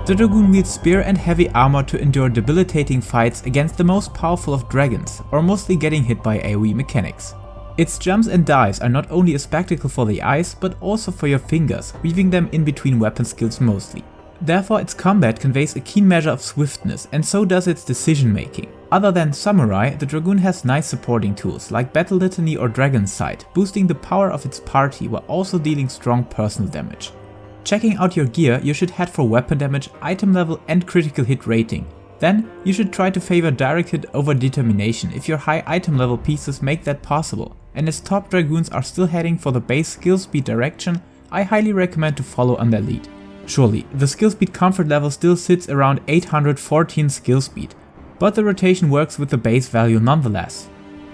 The Dragoon wields spear and heavy armor to endure debilitating fights against the most powerful of dragons, or mostly getting hit by AoE mechanics. Its jumps and dives are not only a spectacle for the eyes, but also for your fingers, weaving them in between weapon skills mostly. Therefore its combat conveys a keen measure of swiftness, and so does its decision making. Other than Samurai, the Dragoon has nice supporting tools like Battle Litany or Dragon's Sight, boosting the power of its party while also dealing strong personal damage. Checking out your gear, you should head for weapon damage, item level and critical hit rating. Then, you should try to favor direct hit over determination if your high item level pieces make that possible, and as top Dragoons are still heading for the base skill speed direction, I highly recommend to follow on their lead. Surely, the skill speed comfort level still sits around 814 skill speed, but the rotation works with the base value nonetheless.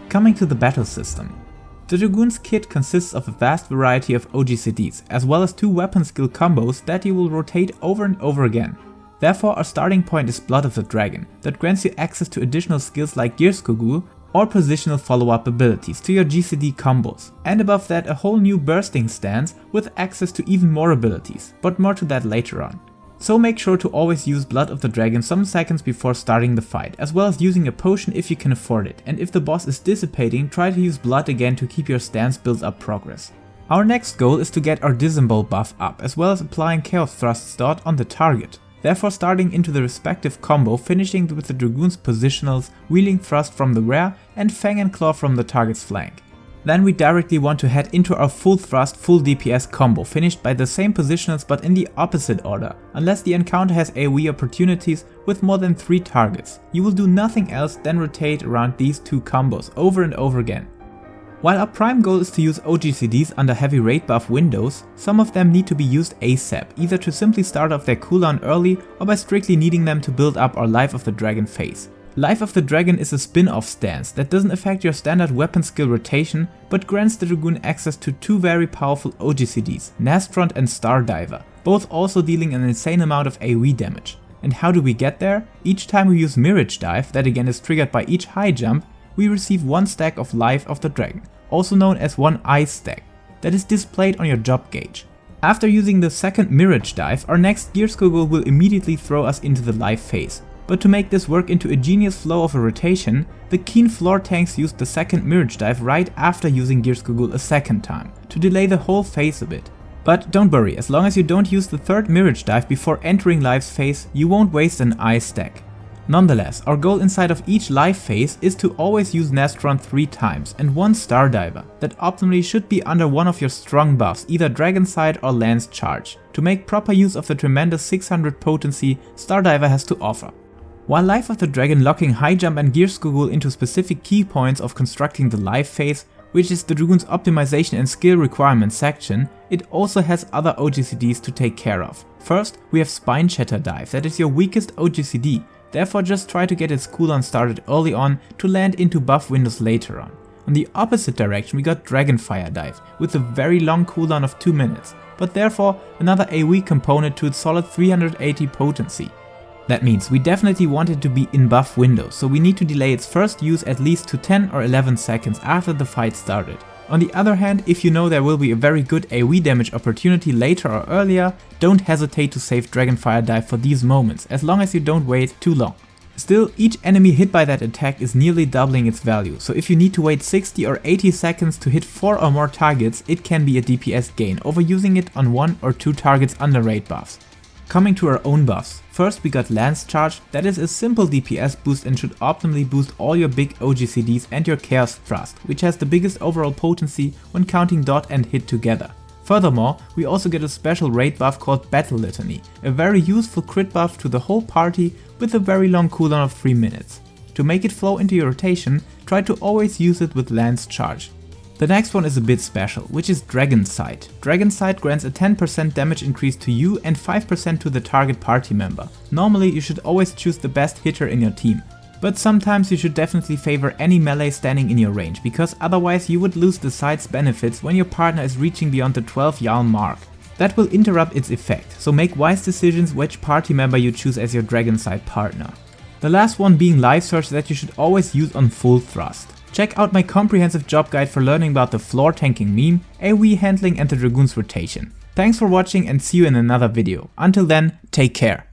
Coming to the battle system. The Dragoon's kit consists of a vast variety of OGCDs, as well as 2 weapon skill combos that you will rotate over and over again. Therefore our starting point is Blood of the Dragon, that grants you access to additional skills like Gearskogul or positional follow-up abilities to your GCD combos, and above that a whole new bursting stance with access to even more abilities, but more to that later on. So make sure to always use Blood of the Dragon some seconds before starting the fight, as well as using a potion if you can afford it, and if the boss is dissipating, try to use Blood again to keep your stance build up progress. Our next goal is to get our Disembowel buff up, as well as applying Chaos Thrusts dot on the target. Therefore starting into the respective combo, finishing with the Dragoon's positionals, Wheeling Thrust from the rear and Fang and Claw from the target's flank. Then we directly want to head into our full thrust, full DPS combo, finished by the same positionals but in the opposite order, unless the encounter has AoE opportunities with more than 3 targets. You will do nothing else than rotate around these 2 combos over and over again. While our prime goal is to use OGCDs under heavy raid buff windows, some of them need to be used ASAP, either to simply start off their cooldown early or by strictly needing them to build up our Life of the Dragon phase. Life of the Dragon is a spin-off stance that doesn't affect your standard weapon skill rotation, but grants the Dragoon access to 2 very powerful OGCDs, Nastrond and Stardiver, both also dealing an insane amount of AoE damage. And how do we get there? Each time we use Mirage Dive, that again is triggered by each high jump, we receive 1 stack of Life of the Dragon, also known as 1 ice stack, that is displayed on your job gauge. After using the second Mirage Dive, our next Gearskogul will immediately throw us into the life phase. But to make this work into a genius flow of a rotation, the keen floor tanks used the second Mirage Dive right after using Gearskogul a second time, to delay the whole phase a bit. But don't worry, as long as you don't use the third Mirage Dive before entering life's phase, you won't waste an ice stack. Nonetheless, our goal inside of each life phase is to always use Nastrond 3 times and 1 Stardiver, that optimally should be under one of your strong buffs, either Dragon Sight or Lance Charge, to make proper use of the tremendous 600 potency Stardiver has to offer. While Life of the Dragon locking high jump and Gearskogul into specific key points of constructing the life phase, which is the Dragoon's optimization and skill requirements section, it also has other OGCDs to take care of. First, we have Spine Shatter Dive, that is your weakest OGCD, therefore just try to get its cooldown started early on to land into buff windows later on. On the opposite direction we got Dragonfire Dive, with a very long cooldown of 2 minutes, but therefore another AoE component to its solid 380 potency. That means we definitely want it to be in buff windows, so we need to delay its first use at least to 10 or 11 seconds after the fight started. On the other hand, if you know there will be a very good AoE damage opportunity later or earlier, don't hesitate to save Dragonfire Dive for these moments, as long as you don't wait too long. Still, each enemy hit by that attack is nearly doubling its value, so if you need to wait 60 or 80 seconds to hit 4 or more targets, it can be a DPS gain over using it on 1 or 2 targets under raid buffs. Coming to our own buffs, first we got Lance Charge, that is a simple DPS boost and should optimally boost all your big OGCDs and your Chaos Thrust, which has the biggest overall potency when counting dot and hit together. Furthermore, we also get a special raid buff called Battle Litany, a very useful crit buff to the whole party with a very long cooldown of 3 minutes. To make it flow into your rotation, try to always use it with Lance Charge. The next one is a bit special, which is Dragon Sight. Dragon Sight grants a 10% damage increase to you and 5% to the target party member. Normally you should always choose the best hitter in your team, but sometimes you should definitely favor any melee standing in your range, because otherwise you would lose the sight's benefits when your partner is reaching beyond the 12 Jarl mark. That will interrupt its effect, so make wise decisions which party member you choose as your Dragon Sight partner. The last one being Life Surge, that you should always use on full thrust. Check out my comprehensive job guide for learning about the floor tanking meme, AoE handling and the Dragoon's rotation. Thanks for watching and see you in another video. Until then, take care.